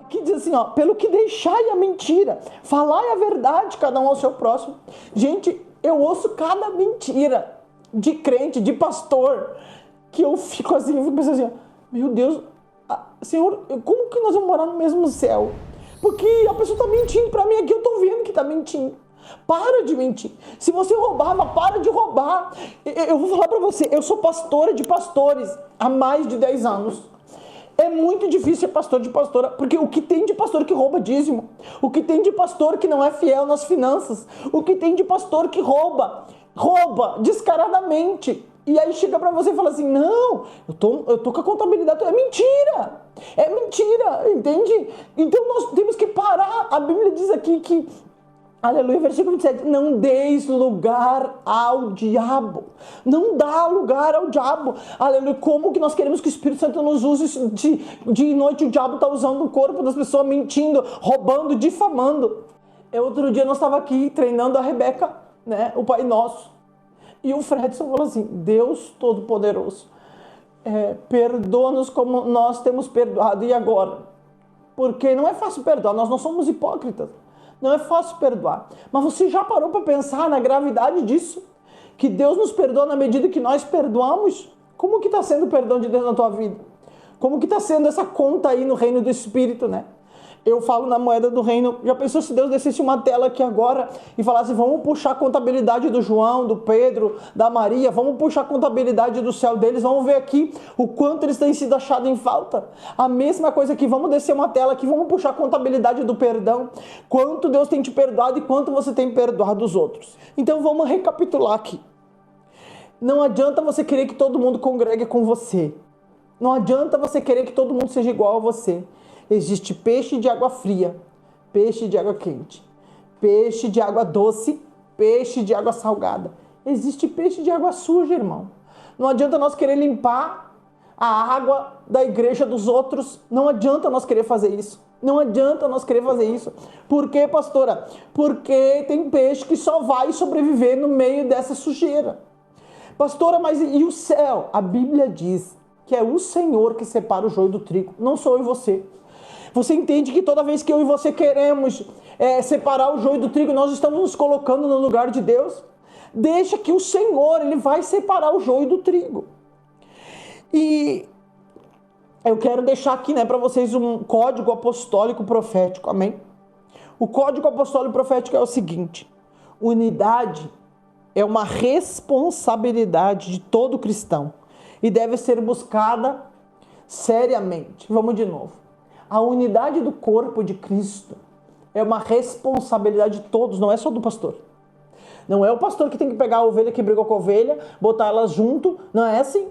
Aqui diz assim, ó, pelo que deixai a mentira, falai a verdade, cada um ao seu próximo. Gente, eu ouço cada mentira de crente, de pastor, que eu fico assim, eu fico pensando assim, meu Deus, Senhor, como que nós vamos morar no mesmo céu? Porque a pessoa está mentindo para mim aqui, eu estou vendo que está mentindo. Para de mentir. Se você roubava, para de roubar. Eu vou falar para você, eu sou pastora de pastores há mais de 10 anos. É muito difícil ser pastor de pastora, porque o que tem de pastor que rouba dízimo, o que tem de pastor que não é fiel nas finanças, o que tem de pastor que rouba descaradamente. E aí chega pra você e fala assim, não, eu tô com a contabilidade, é mentira, entende? Então nós temos que parar. A Bíblia diz aqui que, aleluia, versículo 27, não deis lugar ao diabo. Não dá lugar ao diabo. Aleluia, como que nós queremos que o Espírito Santo nos use de noite? O diabo está usando o corpo das pessoas, mentindo, roubando, difamando. Outro dia nós estávamos aqui treinando a Rebeca, né, o Pai Nosso. E o Fredson falou assim, Deus Todo-Poderoso, perdoa-nos como nós temos perdoado. E agora? Porque não é fácil perdoar, nós não somos hipócritas. Não é fácil perdoar. Mas você já parou para pensar na gravidade disso? Que Deus nos perdoa na medida que nós perdoamos? Como que está sendo o perdão de Deus na tua vida? Como que está sendo essa conta aí no reino do Espírito, né? Eu falo na moeda do reino. Já pensou se Deus descesse uma tela aqui agora e falasse, vamos puxar a contabilidade do João, do Pedro, da Maria, vamos puxar a contabilidade do céu deles, vamos ver aqui o quanto eles têm sido achados em falta. A mesma coisa aqui, vamos descer uma tela aqui, vamos puxar a contabilidade do perdão, quanto Deus tem te perdoado e quanto você tem perdoado os outros. Então vamos recapitular aqui. Não adianta você querer que todo mundo congregue com você. Não adianta você querer que todo mundo seja igual a você. Existe peixe de água fria, peixe de água quente, peixe de água doce, peixe de água salgada. Existe peixe de água suja, irmão. Não adianta nós querer limpar a água da igreja dos outros. Não adianta nós querer fazer isso. Não adianta nós querer fazer isso. Por quê, pastora? Porque tem peixe que só vai sobreviver no meio dessa sujeira. Pastora, mas e o céu? A Bíblia diz que é o Senhor que separa o joio do trigo, não sou eu e você. Você entende que toda vez que eu e você queremos separar o joio do trigo, nós estamos nos colocando no lugar de Deus? Deixa que o Senhor, Ele vai separar o joio do trigo. E eu quero deixar aqui, né, para vocês um código apostólico profético, amém? O código apostólico profético é o seguinte: unidade é uma responsabilidade de todo cristão e deve ser buscada seriamente. Vamos de novo. A unidade do corpo de Cristo é uma responsabilidade de todos, não é só do pastor. Não é o pastor que tem que pegar a ovelha que brigou com a ovelha, botar elas junto, não é assim.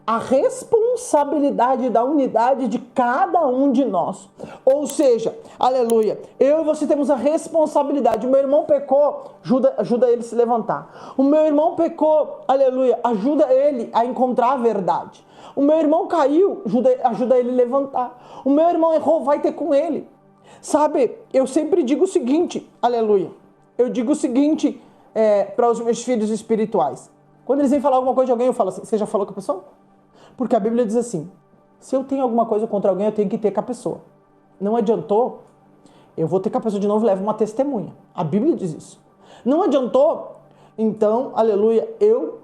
A responsabilidade da unidade de cada um de nós. Ou seja, aleluia, eu e você temos a responsabilidade. O meu irmão pecou, ajuda ele a se levantar. O meu irmão pecou, aleluia, ajuda ele a encontrar a verdade. O meu irmão caiu, ajuda ele a levantar. O meu irmão errou, vai ter com ele. Sabe, eu sempre digo o seguinte, aleluia, eu digo o seguinte para os meus filhos espirituais. Quando eles vêm falar alguma coisa de alguém, eu falo assim, você já falou com a pessoa? Porque a Bíblia diz assim, se eu tenho alguma coisa contra alguém, eu tenho que ter com a pessoa. Não adiantou, eu vou ter com a pessoa de novo, levo uma testemunha. A Bíblia diz isso. Não adiantou, então, aleluia,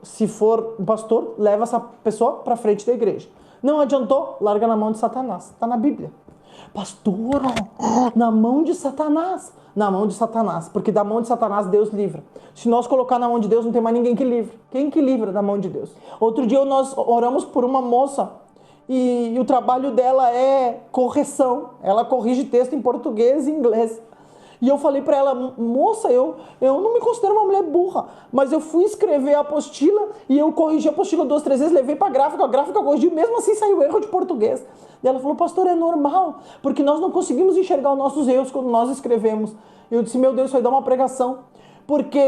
se for um pastor, leva essa pessoa para frente da igreja. Não adiantou, larga na mão de Satanás. Está na Bíblia. Pastor, na mão de Satanás. Na mão de Satanás, porque da mão de Satanás Deus livra. Se nós colocar na mão de Deus, não tem mais ninguém que livre. Quem que livra da mão de Deus? Outro dia nós oramos por uma moça e o trabalho dela é correção. Ela corrige texto em português e inglês. E eu falei para ela, moça, eu não me considero uma mulher burra, mas eu fui escrever a apostila e eu corrigi a apostila 2, 3 vezes, levei para a gráfica corrigiu, mesmo assim saiu erro de português. E ela falou, pastor, é normal, porque nós não conseguimos enxergar os nossos erros quando nós escrevemos. Eu disse, meu Deus, isso vai dar uma pregação. Porque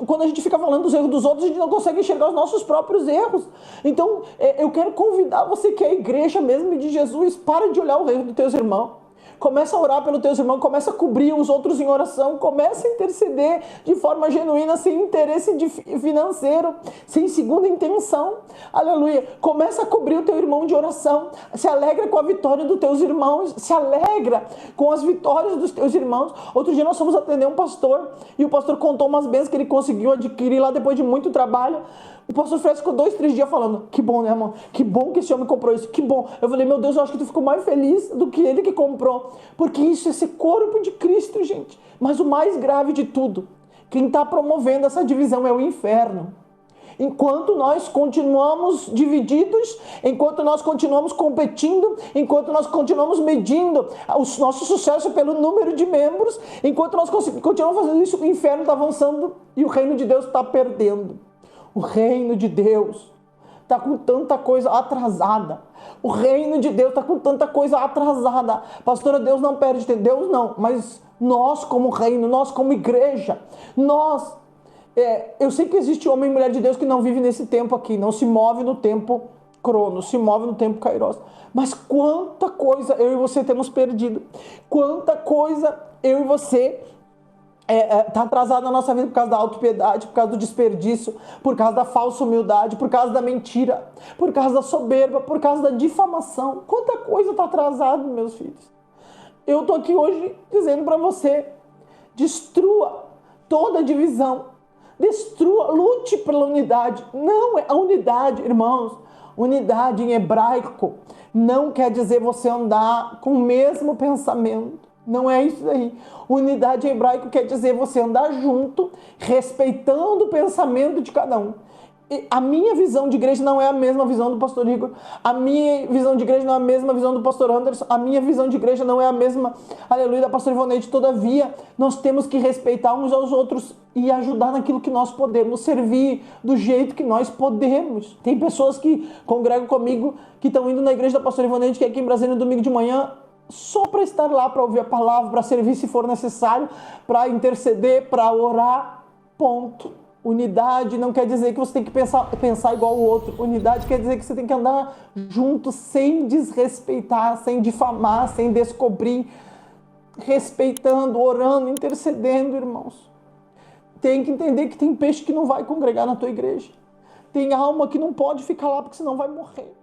quando a gente fica falando dos erros dos outros, a gente não consegue enxergar os nossos próprios erros. Então, eu quero convidar você que é a igreja mesmo de Jesus, para de olhar o erro dos teus irmãos. Começa a orar pelos teus irmãos, começa a cobrir os outros em oração, começa a interceder de forma genuína, sem interesse financeiro, sem segunda intenção. Aleluia. Começa a cobrir o teu irmão de oração. Se alegra com a vitória dos teus irmãos, se alegra com as vitórias dos teus irmãos. Outro dia nós fomos atender um pastor e o pastor contou umas bênçãos que ele conseguiu adquirir lá depois de muito trabalho. O pastor Fred ficou 2, 3 dias falando: que bom, né, irmão? Que bom que esse homem comprou isso, que bom. Eu falei: meu Deus, eu acho que tu ficou mais feliz do que ele que comprou. Porque isso é esse corpo de Cristo, gente. Mas o mais grave de tudo, quem está promovendo essa divisão é o inferno. Enquanto nós continuamos divididos, enquanto nós continuamos competindo, enquanto nós continuamos medindo o nosso sucesso pelo número de membros, enquanto nós continuamos fazendo isso, o inferno está avançando e o reino de Deus está perdendo. O reino de Deus está com tanta coisa atrasada. O reino de Deus está com tanta coisa atrasada. Pastora, Deus não perde tempo. Deus não, mas nós como reino, nós como igreja, eu sei que existe homem e mulher de Deus que não vive nesse tempo aqui, não se move no tempo Cronos, se move no tempo Kairos. Mas quanta coisa eu e você temos perdido. Quanta coisa eu e você está atrasado na nossa vida por causa da autopiedade, por causa do desperdício, por causa da falsa humildade, por causa da mentira, por causa da soberba, por causa da difamação. Quanta coisa está atrasada, meus filhos. Eu estou aqui hoje dizendo para você: destrua toda divisão, destrua, lute pela unidade. Não é a unidade, irmãos. Unidade em hebraico não quer dizer você andar com o mesmo pensamento. Não é isso aí. Unidade em hebraico quer dizer você andar junto, respeitando o pensamento de cada um. A minha visão de igreja não é a mesma visão do pastor Igor. A minha visão de igreja não é a mesma visão do pastor Anderson. A minha visão de igreja não é a mesma, aleluia, da pastora Ivoneide. Todavia, nós temos que respeitar uns aos outros e ajudar naquilo que nós podemos, servir do jeito que nós podemos. Tem pessoas que congregam comigo, que estão indo na igreja da pastora Ivoneide, que é aqui em Brasília, no domingo de manhã, só para estar lá, para ouvir a palavra, para servir se for necessário, para interceder, para orar, ponto. Unidade não quer dizer que você tem que pensar igual o outro. Unidade quer dizer que você tem que andar junto, sem desrespeitar, sem difamar, sem descobrir, respeitando, orando, intercedendo, irmãos. Tem que entender que tem peixe que não vai congregar na tua igreja. Tem alma que não pode ficar lá porque senão vai morrer.